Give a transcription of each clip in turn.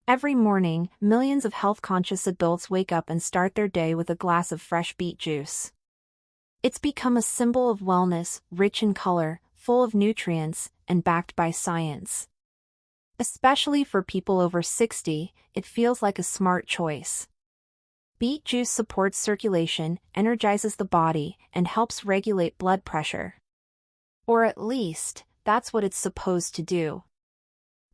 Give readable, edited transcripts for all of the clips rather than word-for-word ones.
Every morning, millions of health-conscious adults wake up and start their day with a glass of fresh beet juice. It's become a symbol of wellness, rich in color, full of nutrients, and backed by science. Especially for people over 60, it feels like a smart choice. Beet juice supports circulation, energizes the body, and helps regulate blood pressure. Or at least, that's what it's supposed to do.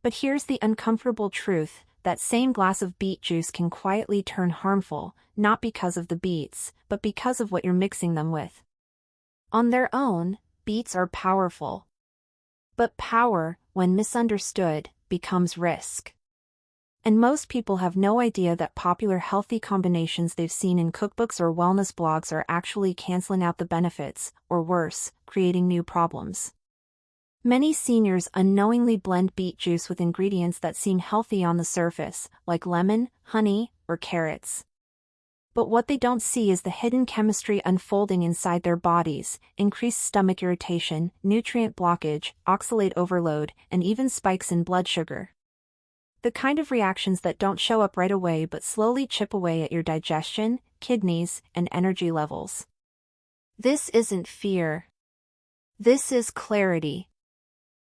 But here's the uncomfortable truth: that same glass of beet juice can quietly turn harmful, not because of the beets, but because of what you're mixing them with. On their own, beets are powerful. But power, when misunderstood, becomes risk. And most people have no idea that popular healthy combinations they've seen in cookbooks or wellness blogs are actually canceling out the benefits, or worse, creating new problems. Many seniors unknowingly blend beet juice with ingredients that seem healthy on the surface, like lemon, honey, or carrots. But what they don't see is the hidden chemistry unfolding inside their bodies: increased stomach irritation, nutrient blockage, oxalate overload, and even spikes in blood sugar. The kind of reactions that don't show up right away but slowly chip away at your digestion, kidneys, and energy levels. This isn't fear. This is clarity.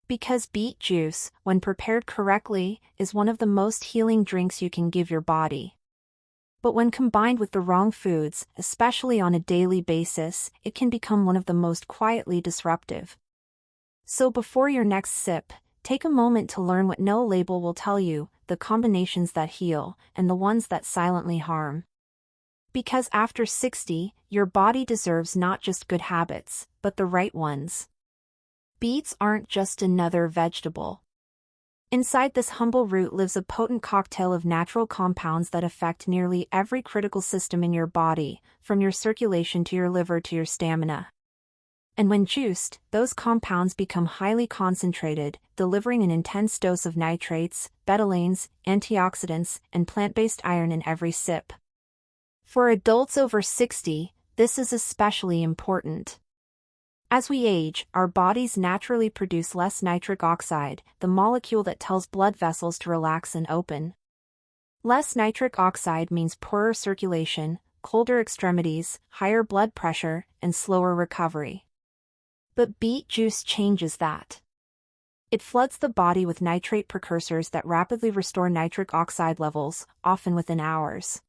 Because beet juice, when prepared correctly, is one of the most healing drinks you can give your body. But when combined with the wrong foods, especially on a daily basis, it can become one of the most quietly disruptive. So before your next sip, take a moment to learn what no label will tell you: the combinations that heal, and the ones that silently harm. Because after 60, your body deserves not just good habits, but the right ones. Beets aren't just another vegetable. Inside this humble root lives a potent cocktail of natural compounds that affect nearly every critical system in your body, from your circulation to your liver to your stamina. And when juiced, those compounds become highly concentrated, delivering an intense dose of nitrates, betalains, antioxidants, and plant-based iron in every sip. For adults over 60, this is especially important. As we age, our bodies naturally produce less nitric oxide, the molecule that tells blood vessels to relax and open. Less nitric oxide means poorer circulation, colder extremities, higher blood pressure, and slower recovery. But beet juice changes that. It floods the body with nitrate precursors that rapidly restore nitric oxide levels, often within hours.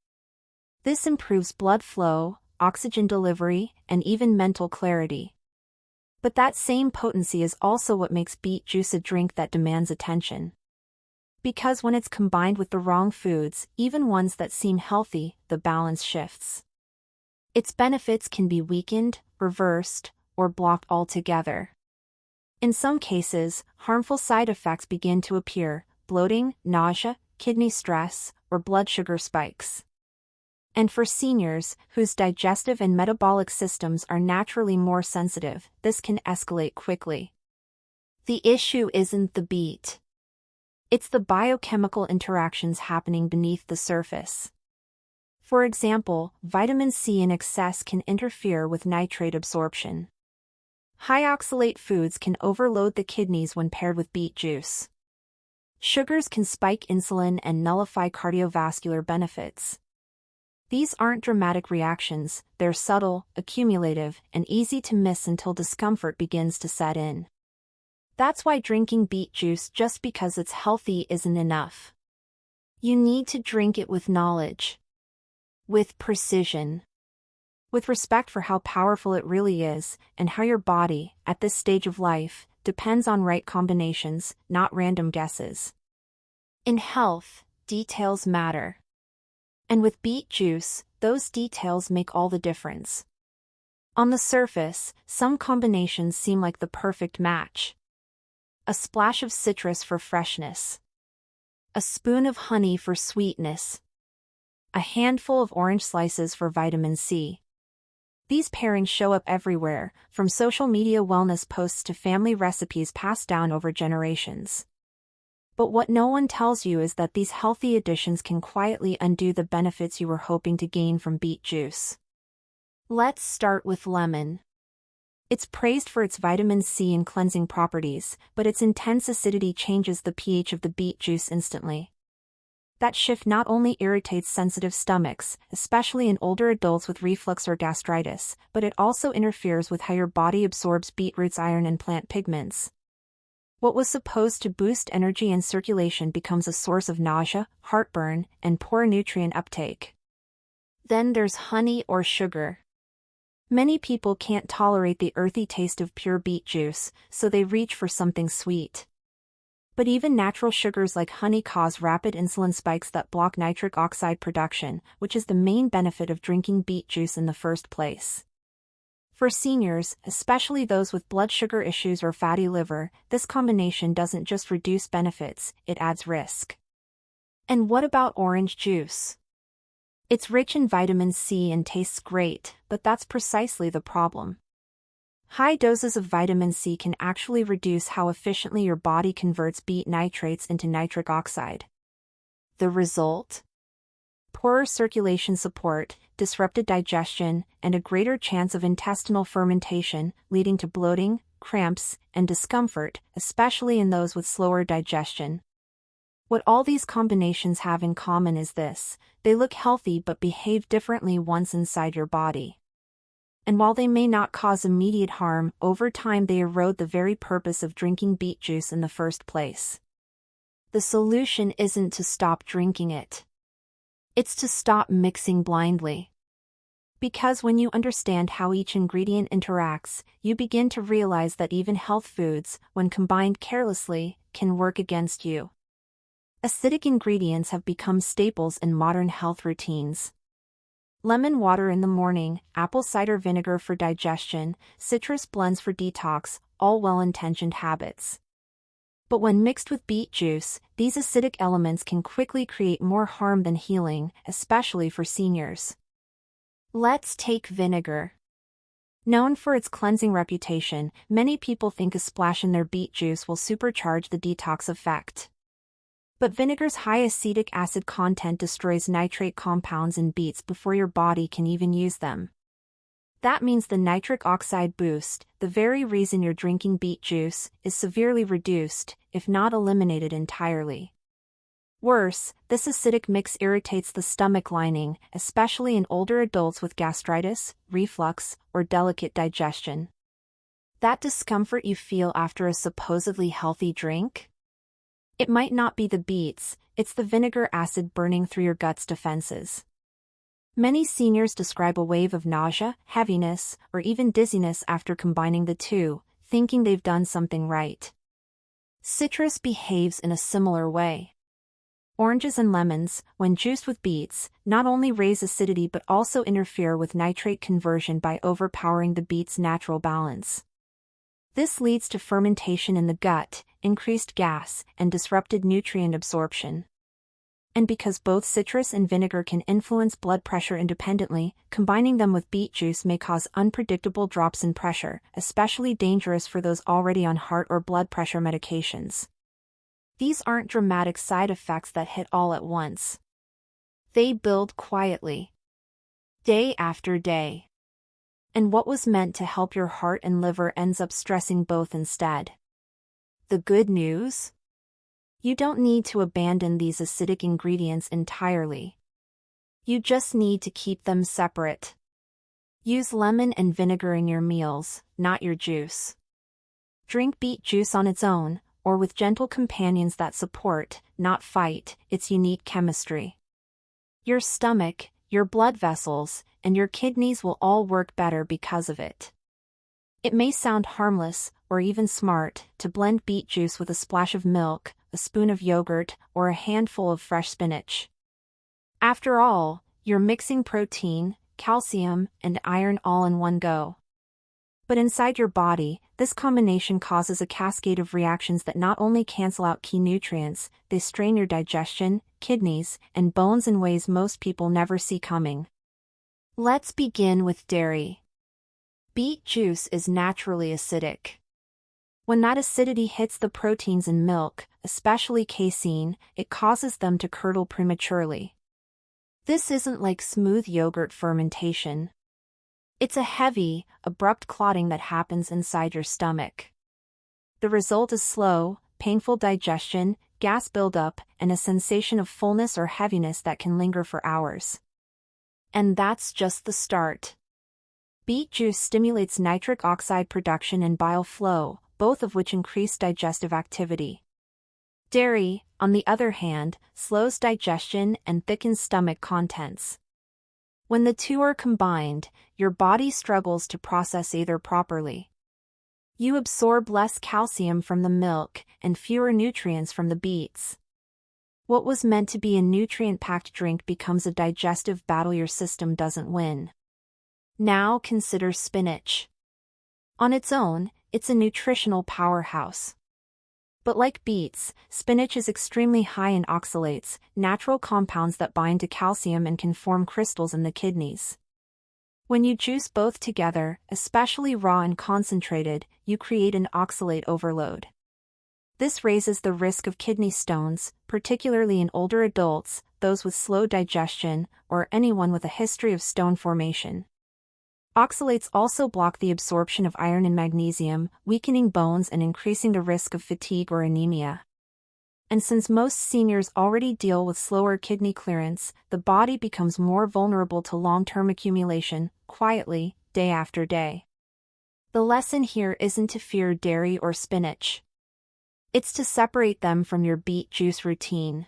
This improves blood flow, oxygen delivery, and even mental clarity. But that same potency is also what makes beet juice a drink that demands attention. Because when it's combined with the wrong foods, even ones that seem healthy, the balance shifts. Its benefits can be weakened, reversed, or blocked altogether. In some cases, harmful side effects begin to appear: bloating, nausea, kidney stress, or blood sugar spikes. And for seniors, whose digestive and metabolic systems are naturally more sensitive, this can escalate quickly. The issue isn't the beet. It's the biochemical interactions happening beneath the surface. For example, vitamin C in excess can interfere with nitrate absorption. High oxalate foods can overload the kidneys when paired with beet juice. Sugars can spike insulin and nullify cardiovascular benefits. These aren't dramatic reactions, they're subtle, accumulative, and easy to miss until discomfort begins to set in. That's why drinking beet juice just because it's healthy isn't enough. You need to drink it with knowledge. With precision. With respect for how powerful it really is, and how your body, at this stage of life, depends on right combinations, not random guesses. In health, details matter. And with beet juice, those details make all the difference. On the surface, some combinations seem like the perfect match. A splash of citrus for freshness. A spoon of honey for sweetness. A handful of orange slices for vitamin C. These pairings show up everywhere, from social media wellness posts to family recipes passed down over generations. But what no one tells you is that these healthy additions can quietly undo the benefits you were hoping to gain from beet juice. Let's start with lemon. It's praised for its vitamin C and cleansing properties, but its intense acidity changes the pH of the beet juice instantly. That shift not only irritates sensitive stomachs, especially in older adults with reflux or gastritis, but it also interferes with how your body absorbs beetroot's iron and plant pigments. What was supposed to boost energy and circulation becomes a source of nausea, heartburn, and poor nutrient uptake. Then there's honey or sugar. Many people can't tolerate the earthy taste of pure beet juice, so they reach for something sweet. But even natural sugars like honey cause rapid insulin spikes that block nitric oxide production, which is the main benefit of drinking beet juice in the first place. For seniors, especially those with blood sugar issues or fatty liver, this combination doesn't just reduce benefits, it adds risk. And what about orange juice? It's rich in vitamin C and tastes great, but that's precisely the problem. High doses of vitamin C can actually reduce how efficiently your body converts beet nitrates into nitric oxide. The result? Poorer circulation support, disrupted digestion, and a greater chance of intestinal fermentation, leading to bloating, cramps, and discomfort, especially in those with slower digestion. What all these combinations have in common is this: they look healthy but behave differently once inside your body. And while they may not cause immediate harm, over time they erode the very purpose of drinking beet juice in the first place. The solution isn't to stop drinking it. It's to stop mixing blindly. Because when you understand how each ingredient interacts, you begin to realize that even health foods, when combined carelessly, can work against you. Acidic ingredients have become staples in modern health routines. Lemon water in the morning, apple cider vinegar for digestion, citrus blends for detox, all well-intentioned habits. But when mixed with beet juice, these acidic elements can quickly create more harm than healing, especially for seniors. Let's take vinegar. Known for its cleansing reputation, many people think a splash in their beet juice will supercharge the detox effect. But vinegar's high acetic acid content destroys nitrate compounds in beets before your body can even use them. That means the nitric oxide boost, the very reason you're drinking beet juice, is severely reduced, if not eliminated entirely. Worse, this acidic mix irritates the stomach lining, especially in older adults with gastritis, reflux, or delicate digestion. That discomfort you feel after a supposedly healthy drink? It might not be the beets, it's the vinegar acid burning through your gut's defenses. Many seniors describe a wave of nausea, heaviness, or even dizziness after combining the two, thinking they've done something right. Citrus behaves in a similar way. Oranges and lemons, when juiced with beets, not only raise acidity but also interfere with nitrate conversion by overpowering the beet's natural balance. This leads to fermentation in the gut, increased gas, and disrupted nutrient absorption. And because both citrus and vinegar can influence blood pressure independently, combining them with beet juice may cause unpredictable drops in pressure, especially dangerous for those already on heart or blood pressure medications. These aren't dramatic side effects that hit all at once. They build quietly, day after day. And what was meant to help your heart and liver ends up stressing both instead. The good news? You don't need to abandon these acidic ingredients entirely. You just need to keep them separate. Use lemon and vinegar in your meals, not your juice. Drink beet juice on its own, or with gentle companions that support, not fight, its unique chemistry. Your stomach, your blood vessels, and your kidneys will all work better because of it. It may sound harmless, or even smart, to blend beet juice with a splash of milk, a spoon of yogurt, or a handful of fresh spinach. After all, you're mixing protein, calcium, and iron all in one go. But inside your body, this combination causes a cascade of reactions that not only cancel out key nutrients, they strain your digestion, kidneys, and bones in ways most people never see coming. Let's begin with dairy. Beet juice is naturally acidic. When that acidity hits the proteins in milk, especially casein, it causes them to curdle prematurely. This isn't like smooth yogurt fermentation. It's a heavy, abrupt clotting that happens inside your stomach. The result is slow, painful digestion, gas buildup, and a sensation of fullness or heaviness that can linger for hours. And that's just the start. Beet juice stimulates nitric oxide production and bile flow, both of which increase digestive activity. Dairy, on the other hand, slows digestion and thickens stomach contents. When the two are combined, your body struggles to process either properly. You absorb less calcium from the milk and fewer nutrients from the beets. What was meant to be a nutrient-packed drink becomes a digestive battle your system doesn't win. Now consider spinach. On its own, it's a nutritional powerhouse. But like beets, spinach is extremely high in oxalates, natural compounds that bind to calcium and can form crystals in the kidneys. When you juice both together, especially raw and concentrated, you create an oxalate overload. This raises the risk of kidney stones, particularly in older adults, those with slow digestion, or anyone with a history of stone formation. Oxalates also block the absorption of iron and magnesium, weakening bones and increasing the risk of fatigue or anemia. And since most seniors already deal with slower kidney clearance, the body becomes more vulnerable to long-term accumulation, quietly, day after day. The lesson here isn't to fear dairy or spinach. It's to separate them from your beet juice routine.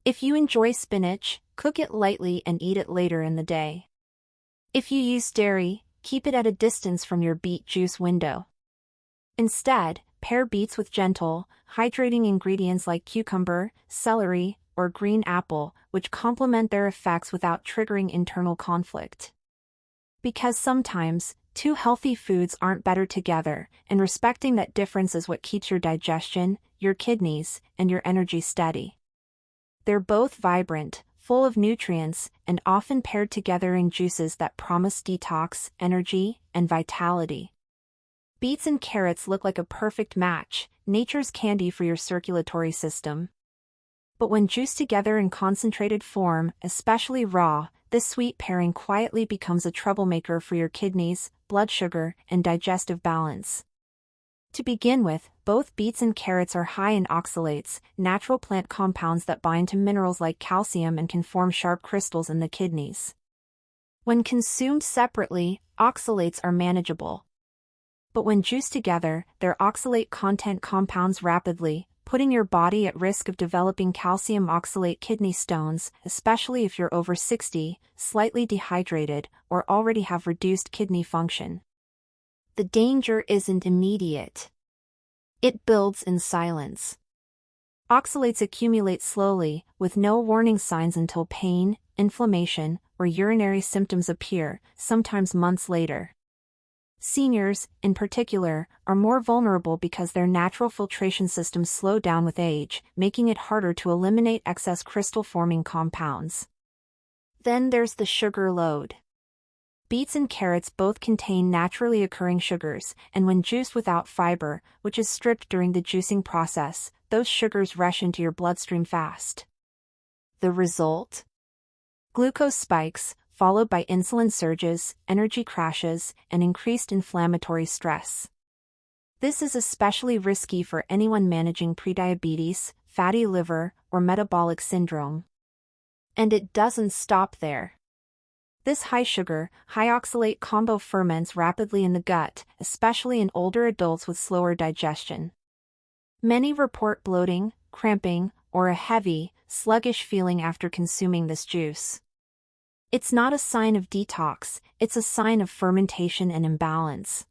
If you enjoy spinach, cook it lightly and eat it later in the day. If you use dairy, keep it at a distance from your beet juice window. Instead, pair beets with gentle, hydrating ingredients like cucumber, celery, or green apple, which complement their effects without triggering internal conflict. Because sometimes, two healthy foods aren't better together, and respecting that difference is what keeps your digestion, your kidneys, and your energy steady. They're both vibrant, full of nutrients, and often paired together in juices that promise detox, energy, and vitality. Beets and carrots look like a perfect match, nature's candy for your circulatory system. But when juiced together in concentrated form, especially raw, this sweet pairing quietly becomes a troublemaker for your kidneys, blood sugar, and digestive balance. To begin with, both beets and carrots are high in oxalates, natural plant compounds that bind to minerals like calcium and can form sharp crystals in the kidneys. When consumed separately, oxalates are manageable. But when juiced together, their oxalate content compounds rapidly, putting your body at risk of developing calcium oxalate kidney stones, especially if you're over 60, slightly dehydrated, or already have reduced kidney function. The danger isn't immediate. It builds in silence. Oxalates accumulate slowly, with no warning signs until pain, inflammation, or urinary symptoms appear, sometimes months later. Seniors, in particular, are more vulnerable because their natural filtration systems slow down with age, making it harder to eliminate excess crystal-forming compounds. Then there's the sugar load. Beets and carrots both contain naturally occurring sugars, and when juiced without fiber, which is stripped during the juicing process, those sugars rush into your bloodstream fast. The result? Glucose spikes, followed by insulin surges, energy crashes, and increased inflammatory stress. This is especially risky for anyone managing prediabetes, fatty liver, or metabolic syndrome. And it doesn't stop there. This high-sugar, high-oxalate combo ferments rapidly in the gut, especially in older adults with slower digestion. Many report bloating, cramping, or a heavy, sluggish feeling after consuming this juice. It's not a sign of detox, it's a sign of fermentation and imbalance.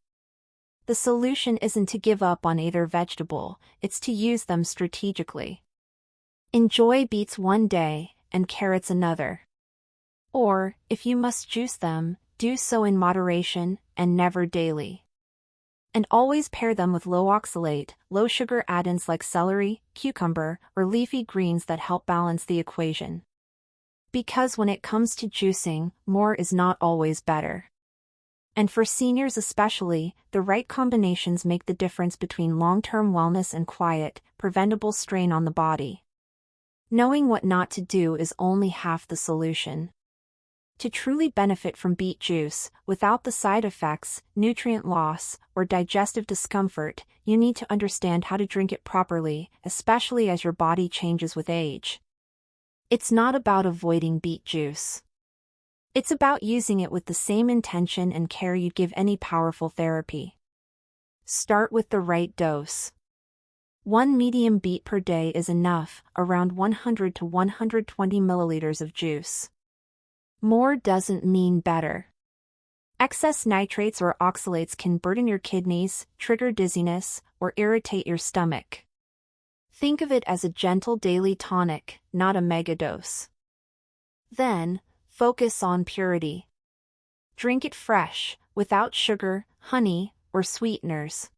The solution isn't to give up on either vegetable, it's to use them strategically. Enjoy beets one day, and carrots another. Or, if you must juice them, do so in moderation, and never daily. And always pair them with low oxalate, low sugar add-ins like celery, cucumber, or leafy greens that help balance the equation. Because when it comes to juicing, more is not always better. And for seniors especially, the right combinations make the difference between long-term wellness and quiet, preventable strain on the body. Knowing what not to do is only half the solution. To truly benefit from beet juice, without the side effects, nutrient loss, or digestive discomfort, you need to understand how to drink it properly, especially as your body changes with age. It's not about avoiding beet juice. It's about using it with the same intention and care you'd give any powerful therapy. Start with the right dose. 1 medium beet per day is enough, around 100 to 120 milliliters of juice. More doesn't mean better. Excess nitrates or oxalates can burden your kidneys, trigger dizziness, or irritate your stomach. Think of it as a gentle daily tonic, not a megadose. Then, focus on purity. Drink it fresh, without sugar, honey, or sweeteners.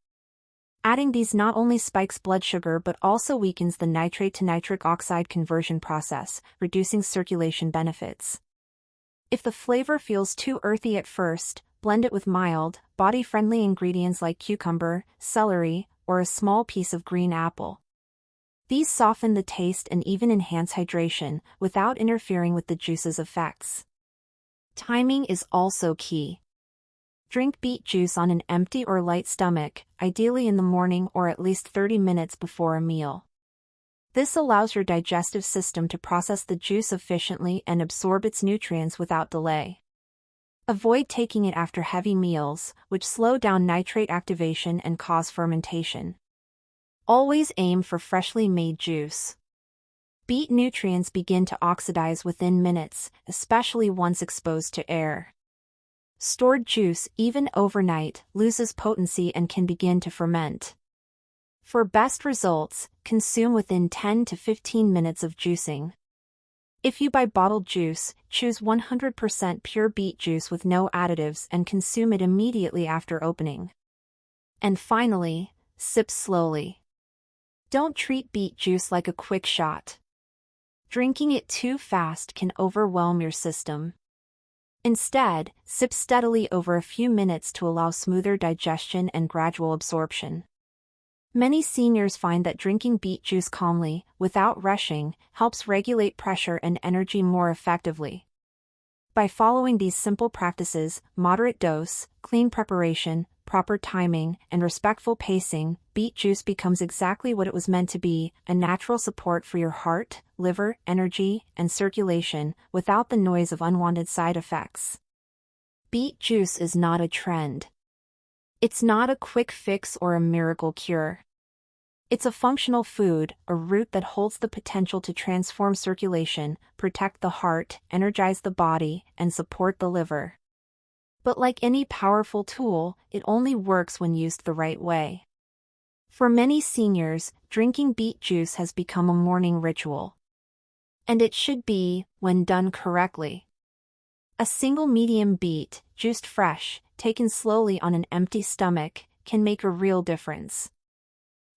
Adding these not only spikes blood sugar but also weakens the nitrate to nitric oxide conversion process, reducing circulation benefits. If the flavor feels too earthy at first, blend it with mild, body-friendly ingredients like cucumber, celery, or a small piece of green apple. These soften the taste and even enhance hydration, without interfering with the juice's effects. Timing is also key. Drink beet juice on an empty or light stomach, ideally in the morning or at least 30 minutes before a meal. This allows your digestive system to process the juice efficiently and absorb its nutrients without delay. Avoid taking it after heavy meals, which slow down nitrate activation and cause fermentation. Always aim for freshly made juice. Beet nutrients begin to oxidize within minutes, especially once exposed to air. Stored juice, even overnight, loses potency and can begin to ferment. For best results, consume within 10 to 15 minutes of juicing. If you buy bottled juice, choose 100% pure beet juice with no additives and consume it immediately after opening. And finally, sip slowly. Don't treat beet juice like a quick shot. Drinking it too fast can overwhelm your system. Instead, sip steadily over a few minutes to allow smoother digestion and gradual absorption. Many seniors find that drinking beet juice calmly, without rushing, helps regulate pressure and energy more effectively. By following these simple practices, moderate dose, clean preparation, proper timing, and respectful pacing, beet juice becomes exactly what it was meant to be, a natural support for your heart, liver, energy, and circulation, without the noise of unwanted side effects. Beet juice is not a trend. It's not a quick fix or a miracle cure. It's a functional food, a root that holds the potential to transform circulation, protect the heart, energize the body, and support the liver. But like any powerful tool, it only works when used the right way. For many seniors, drinking beet juice has become a morning ritual. And it should be, when done correctly. A single medium beet, juiced fresh, taken slowly on an empty stomach, can make a real difference.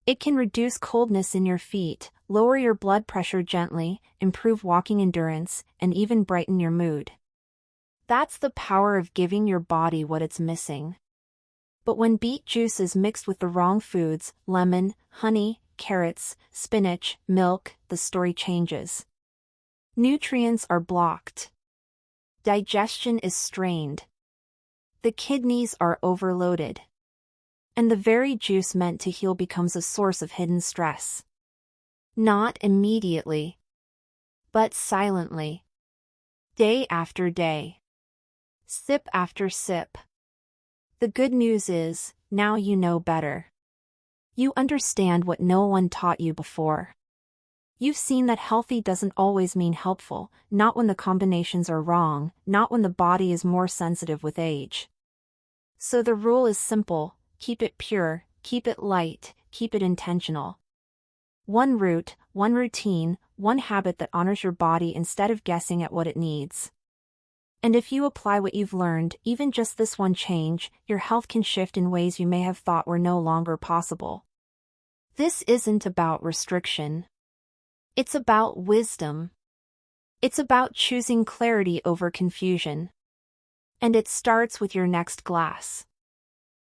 It can reduce coldness in your feet, lower your blood pressure gently, improve walking endurance, and even brighten your mood. That's the power of giving your body what it's missing. But when beet juice is mixed with the wrong foods, lemon, honey, carrots, spinach, milk, the story changes. Nutrients are blocked. Digestion is strained. The kidneys are overloaded. And the very juice meant to heal becomes a source of hidden stress. Not immediately, but silently. Day after day. Sip after sip. The good news is, now you know better. You understand what no one taught you before. You've seen that healthy doesn't always mean helpful, not when the combinations are wrong, not when the body is more sensitive with age. So the rule is simple: keep it pure, keep it light, keep it intentional. One root, one routine, one habit that honors your body instead of guessing at what it needs. And if you apply what you've learned, even just this one change, your health can shift in ways you may have thought were no longer possible. This isn't about restriction. It's about wisdom. It's about choosing clarity over confusion. And it starts with your next glass.